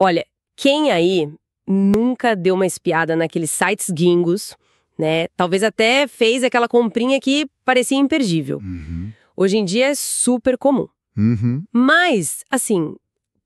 Olha, quem aí nunca deu uma espiada naqueles sites gringos, né? Talvez até fez aquela comprinha que parecia imperdível. Uhum. Hoje em dia é super comum. Uhum. Mas, assim,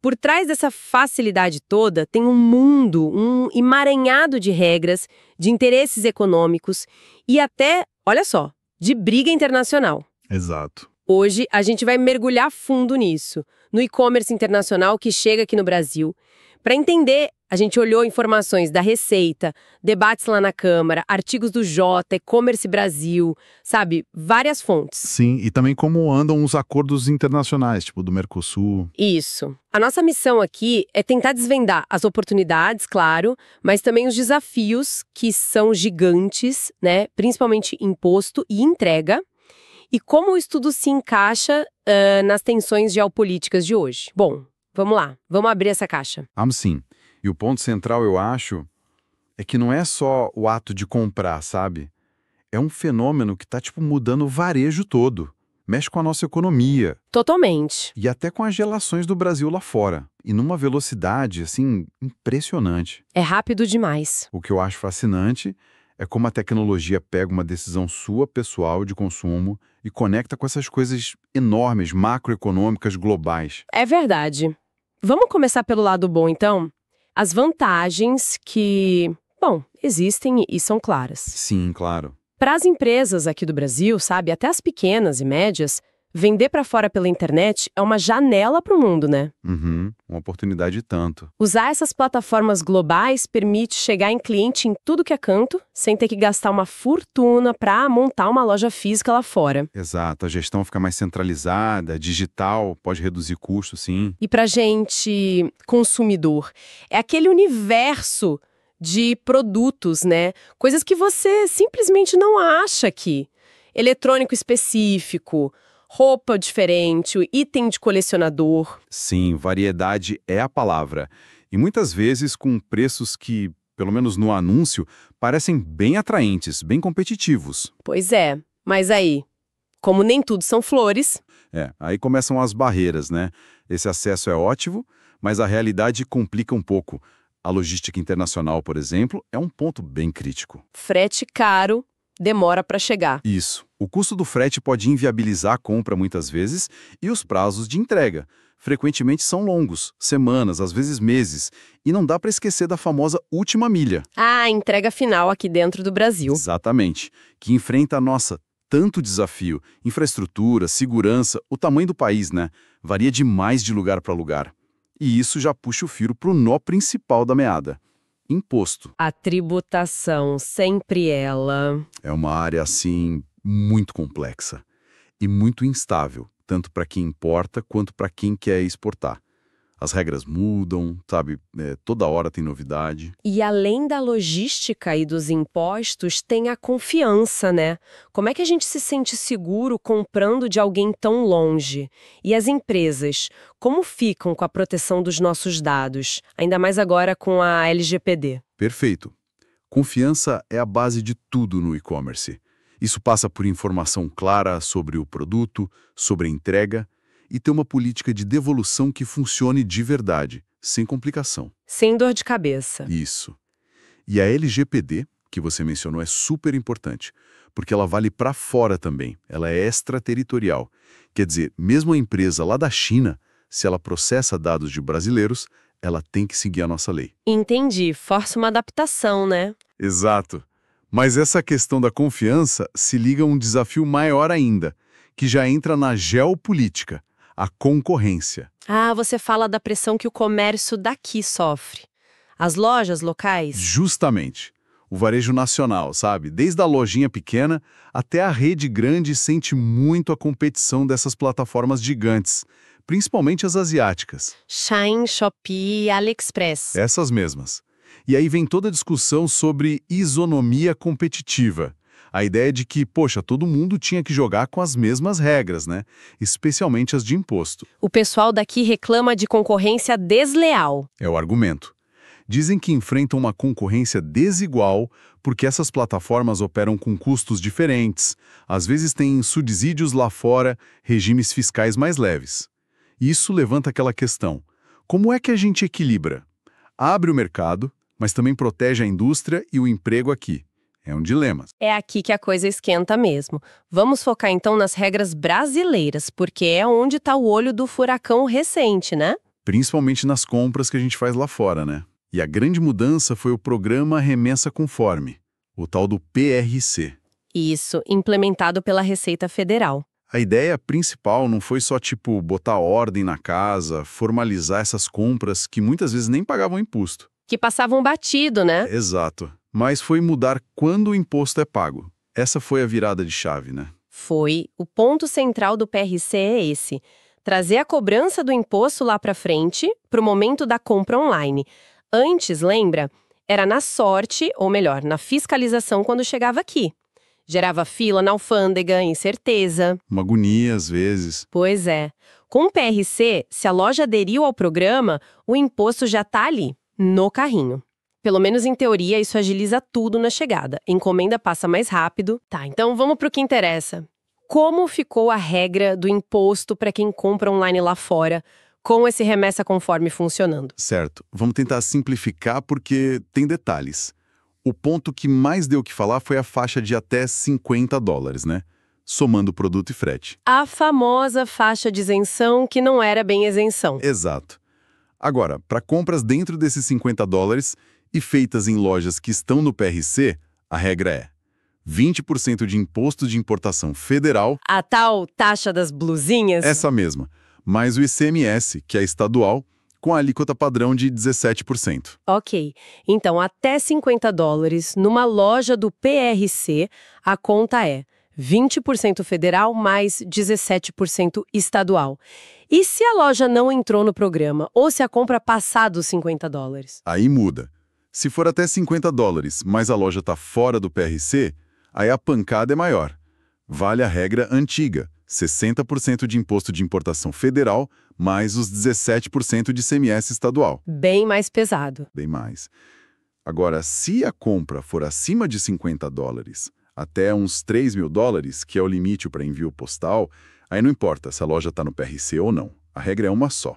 por trás dessa facilidade toda tem um mundo, um emaranhado de regras, de interesses econômicos e até, olha só, de briga internacional. Exato. Hoje a gente vai mergulhar fundo nisso, no e-commerce internacional que chega aqui no Brasil. Para entender, a gente olhou informações da Receita, debates lá na Câmara, artigos do Jota, E-commerce Brasil, sabe, várias fontes. Sim, e também como andam os acordos internacionais, tipo do Mercosul. Isso. A nossa missão aqui é tentar desvendar as oportunidades, claro, mas também os desafios que são gigantes, né, principalmente imposto e entrega, e como o estudo se encaixa nas tensões geopolíticas de hoje. Bom, vamos lá, vamos abrir essa caixa. Sim. E o ponto central, eu acho, é que não é só o ato de comprar, sabe? É um fenômeno que tá, tipo, mudando o varejo todo. Mexe com a nossa economia Totalmente. e até com as relações do Brasil lá fora. E numa velocidade, assim, impressionante. É rápido demais. O que eu acho fascinante é como a tecnologia pega uma decisão sua, pessoal, de consumo e conecta com essas coisas enormes, macroeconômicas, globais. É verdade. Vamos começar pelo lado bom, então? As vantagens que, bom, existem e são claras. Sim, claro. Para as empresas aqui do Brasil, sabe, até as pequenas e médias, vender para fora pela internet é uma janela para o mundo, né? Uhum, uma oportunidade e tanto. Usar essas plataformas globais permite chegar em cliente em tudo que é canto, sem ter que gastar uma fortuna para montar uma loja física lá fora. Exato, a gestão fica mais centralizada, digital, pode reduzir custos, sim. E para gente, consumidor, é aquele universo de produtos, né? Coisas que você simplesmente não acha aqui. Eletrônico específico, roupa diferente, item de colecionador. Sim, variedade é a palavra. E muitas vezes com preços que, pelo menos no anúncio, parecem bem atraentes, bem competitivos. Pois é, mas aí, como nem tudo são flores, Aí começam as barreiras, né? Esse acesso é ótimo, mas a realidade complica um pouco. A logística internacional, por exemplo, é um ponto bem crítico. frete caro, demora para chegar. Isso. O custo do frete pode inviabilizar a compra muitas vezes e os prazos de entrega. Frequentemente são longos, semanas, às vezes meses. E não dá para esquecer da famosa última milha. Ah, entrega final aqui dentro do Brasil. Exatamente. Que enfrenta tanto desafio. Infraestrutura, segurança, o tamanho do país, né? Varia demais de lugar para lugar. E isso já puxa o fio para o nó principal da meada. Imposto. A tributação, sempre ela. É uma área, assim, muito complexa e muito instável, tanto para quem importa quanto para quem quer exportar. As regras mudam, sabe? Toda hora tem novidade. E além da logística e dos impostos, tem a confiança, né? Como é que a gente se sente seguro comprando de alguém tão longe? E as empresas, como ficam com a proteção dos nossos dados? Ainda mais agora com a LGPD. Perfeito. Confiança é a base de tudo no e-commerce. Isso passa por informação clara sobre o produto, sobre a entrega e ter uma política de devolução que funcione de verdade, sem complicação. Sem dor de cabeça. Isso. E a LGPD, que você mencionou, é super importante, porque ela vale para fora também. Ela é extraterritorial. Quer dizer, mesmo a empresa lá da China, se ela processa dados de brasileiros, ela tem que seguir a nossa lei. Entendi. Força uma adaptação, né? Exato. Mas essa questão da confiança se liga a um desafio maior ainda, que já entra na geopolítica, a concorrência. Ah, você fala da pressão que o comércio daqui sofre. As lojas locais? Justamente. O varejo nacional, sabe? Desde a lojinha pequena até a rede grande sente muito a competição dessas plataformas gigantes, principalmente as asiáticas. Shein, Shopee, AliExpress. Essas mesmas. E aí vem toda a discussão sobre isonomia competitiva. A ideia de que, poxa, todo mundo tinha que jogar com as mesmas regras, né? Especialmente as de imposto. O pessoal daqui reclama de concorrência desleal. É o argumento. Dizem que enfrentam uma concorrência desigual porque essas plataformas operam com custos diferentes, às vezes têm subsídios lá fora, regimes fiscais mais leves. Isso levanta aquela questão: como é que a gente equilibra? Abre o mercado, mas também protege a indústria e o emprego aqui. É um dilema. É aqui que a coisa esquenta mesmo. Vamos focar então nas regras brasileiras, porque é onde está o olho do furacão recente, né? Principalmente nas compras que a gente faz lá fora, né? E a grande mudança foi o Programa Remessa Conforme, o tal do PRC. Isso, implementado pela Receita Federal. A ideia principal não foi só, tipo, botar ordem na casa, formalizar essas compras que muitas vezes nem pagavam imposto. Que passavam batido, né? Exato. Mas foi mudar quando o imposto é pago. Essa foi a virada de chave, né? Foi. O ponto central do PRC é esse. Trazer a cobrança do imposto lá para frente, para o momento da compra online. Antes, lembra? Era na sorte, ou melhor, na fiscalização quando chegava aqui. Gerava fila na alfândega, incerteza. Uma agonia, às vezes. Pois é. Com o PRC, se a loja aderiu ao programa, o imposto já está ali, no carrinho. Pelo menos em teoria, isso agiliza tudo na chegada. Encomenda passa mais rápido. Tá, então vamos para o que interessa. Como ficou a regra do imposto para quem compra online lá fora, com esse remessa conforme funcionando? Certo. Vamos tentar simplificar porque tem detalhes. O ponto que mais deu o que falar foi a faixa de até $50, né? Somando produto e frete. A famosa faixa de isenção que não era bem isenção. Exato. Agora, para compras dentro desses $50 e feitas em lojas que estão no PRC, a regra é 20% de imposto de importação federal, A tal taxa das blusinhas? essa mesma, mais o ICMS, que é estadual, com a alíquota padrão de 17%. Ok. Então, até $50 numa loja do PRC, a conta é 20% federal mais 17% estadual. E se a loja não entrou no programa, ou se a compra passar dos $50? Aí muda. Se for até $50, mas a loja está fora do PRC, aí a pancada é maior. Vale a regra antiga, 60% de imposto de importação federal, mais os 17% de ICMS estadual. Bem mais pesado. Bem mais. Agora, se a compra for acima de $50, até uns $3 mil, que é o limite para envio postal, aí não importa se a loja está no PRC ou não. A regra é uma só.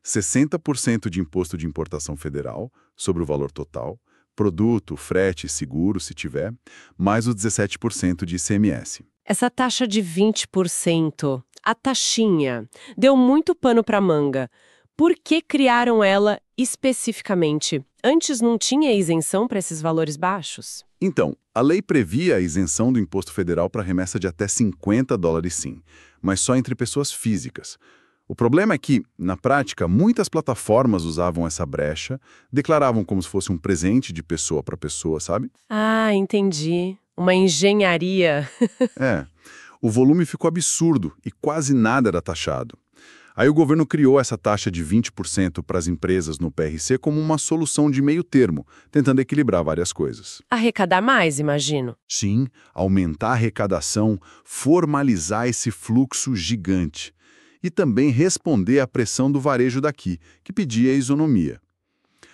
60% de imposto de importação federal sobre o valor total, produto, frete, seguro, se tiver, mais os 17% de ICMS. Essa taxa de 20%, a taxinha, deu muito pano para manga. Por que criaram ela especificamente? Antes não tinha isenção para esses valores baixos? Então, a lei previa a isenção do imposto federal para remessa de até $50 sim, mas só entre pessoas físicas. O problema é que, na prática, muitas plataformas usavam essa brecha, declaravam como se fosse um presente de pessoa para pessoa, sabe? Ah, entendi. Uma engenharia. É. O volume ficou absurdo e quase nada era taxado. Aí o governo criou essa taxa de 20% para as empresas no PRC como uma solução de meio termo, tentando equilibrar várias coisas. Arrecadar mais, imagino. Sim, aumentar a arrecadação, formalizar esse fluxo gigante. E também responder à pressão do varejo daqui, que pedia isonomia.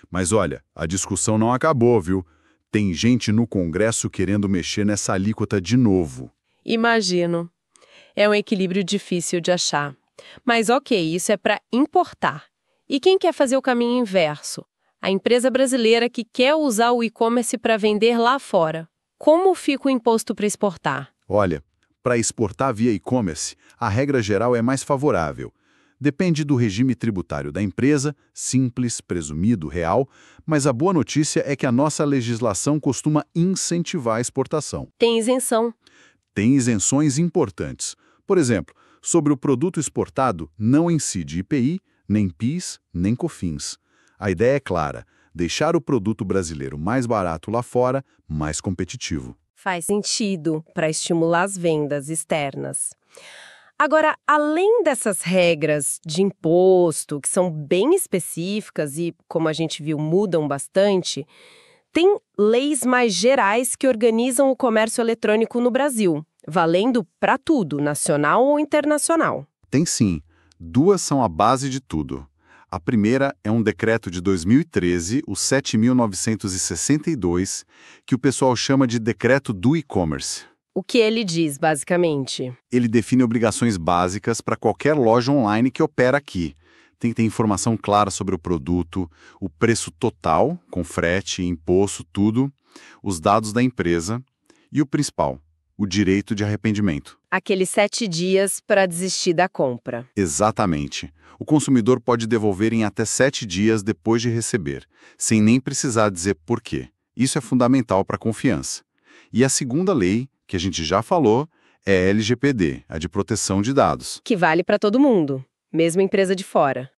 Mas olha, a discussão não acabou, viu? Tem gente no Congresso querendo mexer nessa alíquota de novo. Imagino. É um equilíbrio difícil de achar. Mas ok, isso é para importar. E quem quer fazer o caminho inverso? A empresa brasileira que quer usar o e-commerce para vender lá fora. Como fica o imposto para exportar? Olha, para exportar via e-commerce, a regra geral é mais favorável. Depende do regime tributário da empresa, simples, presumido, real, mas a boa notícia é que a nossa legislação costuma incentivar a exportação. Tem isenção. Tem isenções importantes. Por exemplo, sobre o produto exportado, não incide IPI, nem PIS, nem COFINS. A ideia é clara, deixar o produto brasileiro mais barato lá fora, mais competitivo. Faz sentido para estimular as vendas externas. Agora, além dessas regras de imposto, que são bem específicas e, como a gente viu, mudam bastante, tem leis mais gerais que organizam o comércio eletrônico no Brasil, valendo para tudo, nacional ou internacional. Tem sim. Duas são a base de tudo. A primeira é um decreto de 2013, o 7.962, que o pessoal chama de Decreto do E-Commerce. O que ele diz, basicamente? Ele define obrigações básicas para qualquer loja online que opera aqui. Tem que ter informação clara sobre o produto, o preço total, com frete, imposto, tudo, os dados da empresa e o principal, o direito de arrependimento. Aqueles 7 dias para desistir da compra. Exatamente. O consumidor pode devolver em até 7 dias depois de receber, sem nem precisar dizer por quê. Isso é fundamental para a confiança. E a segunda lei, que a gente já falou, é a LGPD, a de proteção de dados. Que vale para todo mundo, mesmo empresa de fora.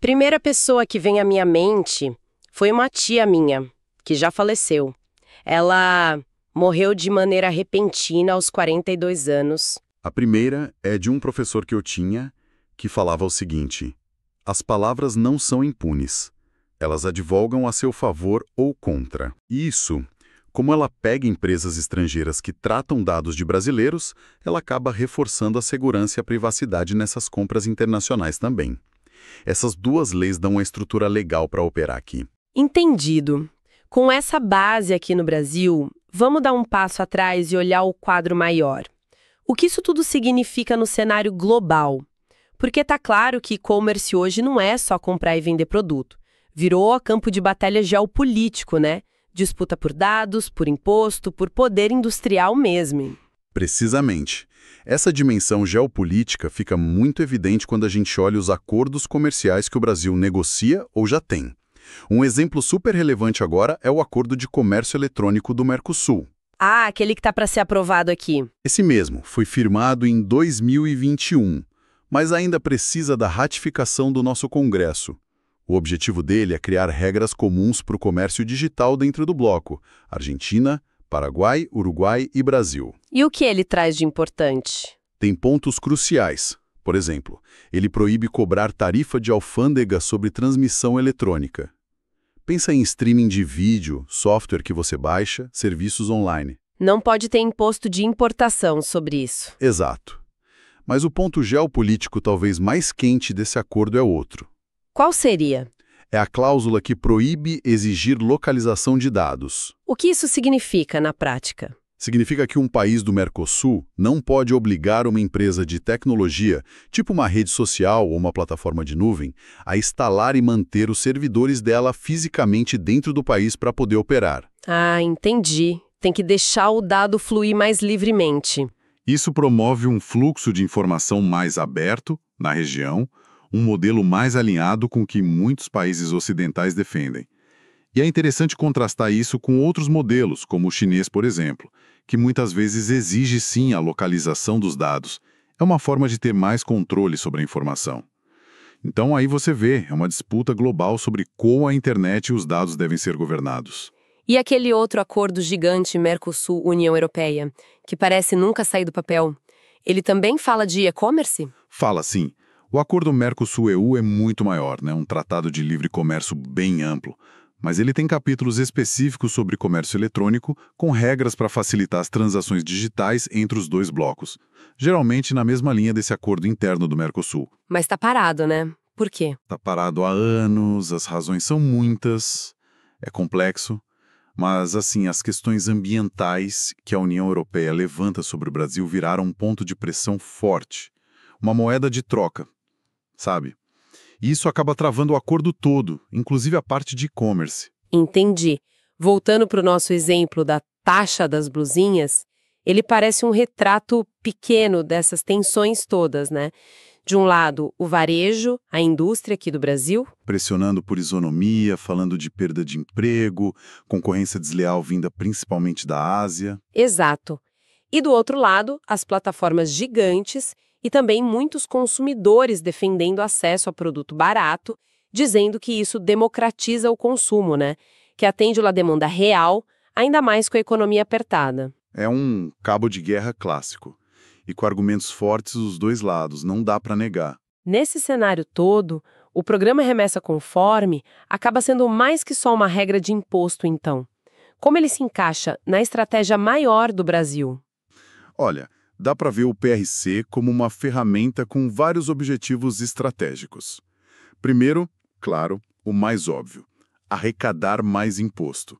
Primeira pessoa que vem à minha mente foi uma tia minha, que já faleceu. Ela morreu de maneira repentina aos 42 anos. A primeira é de um professor que eu tinha, que falava o seguinte: as palavras não são impunes. Elas advogam a seu favor ou contra. Isso, como ela pega empresas estrangeiras que tratam dados de brasileiros, ela acaba reforçando a segurança e a privacidade nessas compras internacionais também. Essas duas leis dão uma estrutura legal para operar aqui. Entendido. Com essa base aqui no Brasil, vamos dar um passo atrás e olhar o quadro maior. O que isso tudo significa no cenário global? Porque tá claro que e-commerce hoje não é só comprar e vender produto. Virou campo de batalha geopolítico, né? Disputa por dados, por imposto, por poder industrial mesmo. Precisamente. Essa dimensão geopolítica fica muito evidente quando a gente olha os acordos comerciais que o Brasil negocia ou já tem. Um exemplo super relevante agora é o Acordo de Comércio Eletrônico do Mercosul. Ah, aquele que tá para ser aprovado aqui. Esse mesmo foi firmado em 2021, mas ainda precisa da ratificação do nosso Congresso. O objetivo dele é criar regras comuns para o comércio digital dentro do bloco: Argentina, Paraguai, Uruguai e Brasil. E o que ele traz de importante? Tem pontos cruciais. Por exemplo, ele proíbe cobrar tarifa de alfândega sobre transmissão eletrônica. Pensa em streaming de vídeo, software que você baixa, serviços online. Não pode ter imposto de importação sobre isso. Exato. Mas o ponto geopolítico talvez mais quente desse acordo é outro. Qual seria? É a cláusula que proíbe exigir localização de dados. O que isso significa na prática? Significa que um país do Mercosul não pode obrigar uma empresa de tecnologia, tipo uma rede social ou uma plataforma de nuvem, a instalar e manter os servidores dela fisicamente dentro do país para poder operar. Ah, entendi. Tem que deixar o dado fluir mais livremente. Isso promove um fluxo de informação mais aberto na região, um modelo mais alinhado com o que muitos países ocidentais defendem. E é interessante contrastar isso com outros modelos, como o chinês, por exemplo, que muitas vezes exige sim a localização dos dados. É uma forma de ter mais controle sobre a informação. Então aí você vê, é uma disputa global sobre como a internet e os dados devem ser governados. E aquele outro acordo gigante Mercosul-União Europeia, que parece nunca sair do papel, ele também fala de e-commerce? Fala sim. O acordo Mercosul-EU é muito maior, né? Um tratado de livre comércio bem amplo. Mas ele tem capítulos específicos sobre comércio eletrônico, com regras para facilitar as transações digitais entre os dois blocos, geralmente na mesma linha desse acordo interno do Mercosul. Mas tá parado, né? Por quê? Tá parado há anos, as razões são muitas, é complexo, mas assim, as questões ambientais que a União Europeia levanta sobre o Brasil viraram um ponto de pressão forte, uma moeda de troca, sabe? E isso acaba travando o acordo todo, inclusive a parte de e-commerce. Entendi. Voltando para o nosso exemplo da taxa das blusinhas, Ele parece um retrato pequeno dessas tensões todas, né? De um lado, o varejo, a indústria aqui do Brasil. Pressionando por isonomia, falando de perda de emprego, concorrência desleal vinda principalmente da Ásia. Exato. E do outro lado, as plataformas gigantes e também muitos consumidores defendendo acesso a produto barato, dizendo que isso democratiza o consumo, né? Que atende uma demanda real, ainda mais com a economia apertada. É um cabo de guerra clássico. E com argumentos fortes dos dois lados, não dá para negar. Nesse cenário todo, o programa Remessa Conforme acaba sendo mais que só uma regra de imposto, então. Como ele se encaixa na estratégia maior do Brasil? Olha, dá para ver o PRC como uma ferramenta com vários objetivos estratégicos. Primeiro, claro, o mais óbvio, arrecadar mais imposto.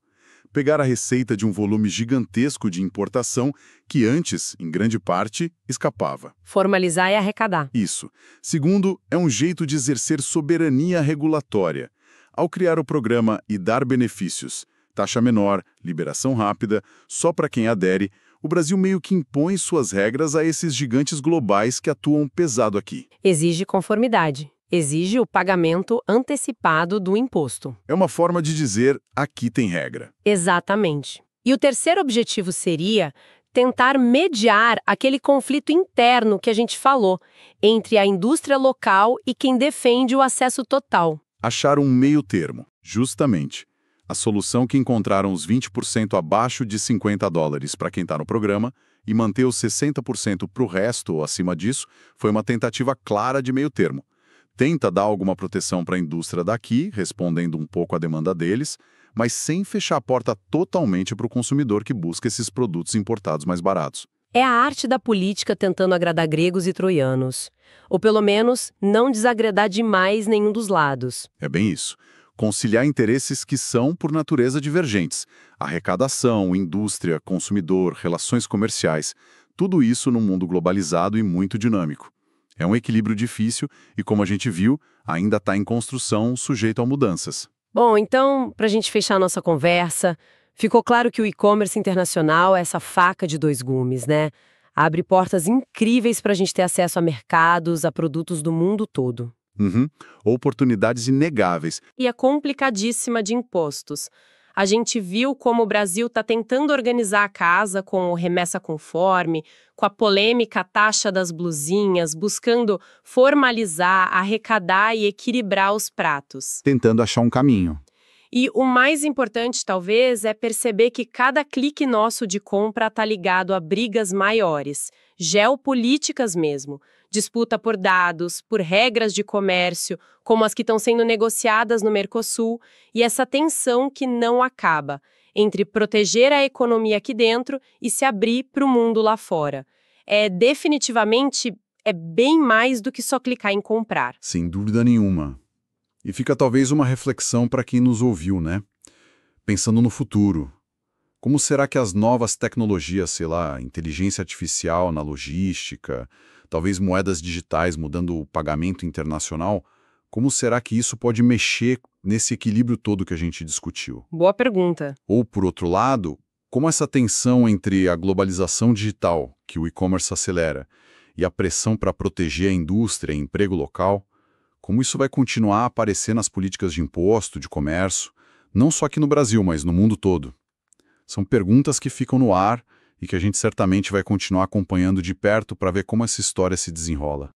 Pegar a receita de um volume gigantesco de importação que antes, em grande parte, escapava. Formalizar e arrecadar. Isso. Segundo, é um jeito de exercer soberania regulatória. Ao criar o programa e dar benefícios, taxa menor, liberação rápida, só para quem adere, o Brasil meio que impõe suas regras a esses gigantes globais que atuam pesado aqui. Exige conformidade. Exige o pagamento antecipado do imposto. É uma forma de dizer, aqui tem regra. Exatamente. E o terceiro objetivo seria tentar mediar aquele conflito interno que a gente falou, entre a indústria local e quem defende o acesso total. Achar um meio termo, justamente. A solução que encontraram os 20% abaixo de $50 para quem está no programa e manter os 60% para o resto ou acima disso foi uma tentativa clara de meio termo. Tenta dar alguma proteção para a indústria daqui, respondendo um pouco à demanda deles, mas sem fechar a porta totalmente para o consumidor que busca esses produtos importados mais baratos. É a arte da política tentando agradar gregos e troianos. Ou pelo menos, não desagradar demais nenhum dos lados. É bem isso. Conciliar interesses que são, por natureza, divergentes. Arrecadação, indústria, consumidor, relações comerciais. Tudo isso num mundo globalizado e muito dinâmico. É um equilíbrio difícil e, como a gente viu, ainda está em construção, sujeito a mudanças. Bom, então, para a gente fechar a nossa conversa, ficou claro que o e-commerce internacional é essa faca de dois gumes, né? Abre portas incríveis para a gente ter acesso a mercados, a produtos do mundo todo. Oportunidades inegáveis. E a complicadíssima de impostos. A gente viu como o Brasil está tentando organizar a casa com o Remessa Conforme, com a polêmica taxa das blusinhas, buscando formalizar, arrecadar e equilibrar os pratos. Tentando achar um caminho. E o mais importante, talvez, é perceber que cada clique nosso de compra está ligado a brigas maiores, geopolíticas mesmo, disputa por dados, por regras de comércio, como as que estão sendo negociadas no Mercosul, e essa tensão que não acaba, entre proteger a economia aqui dentro e se abrir para o mundo lá fora. Definitivamente, é bem mais do que só clicar em comprar. Sem dúvida nenhuma. E fica talvez uma reflexão para quem nos ouviu, né? Pensando no futuro. Como será que as novas tecnologias, sei lá, inteligência artificial na logística, talvez moedas digitais mudando o pagamento internacional, como será que isso pode mexer nesse equilíbrio todo que a gente discutiu? Boa pergunta. Ou, por outro lado, como essa tensão entre a globalização digital, que o e-commerce acelera, e a pressão para proteger a indústria e emprego local, como isso vai continuar a aparecer nas políticas de imposto, de comércio, não só aqui no Brasil, mas no mundo todo? São perguntas que ficam no ar e que a gente certamente vai continuar acompanhando de perto para ver como essa história se desenrola.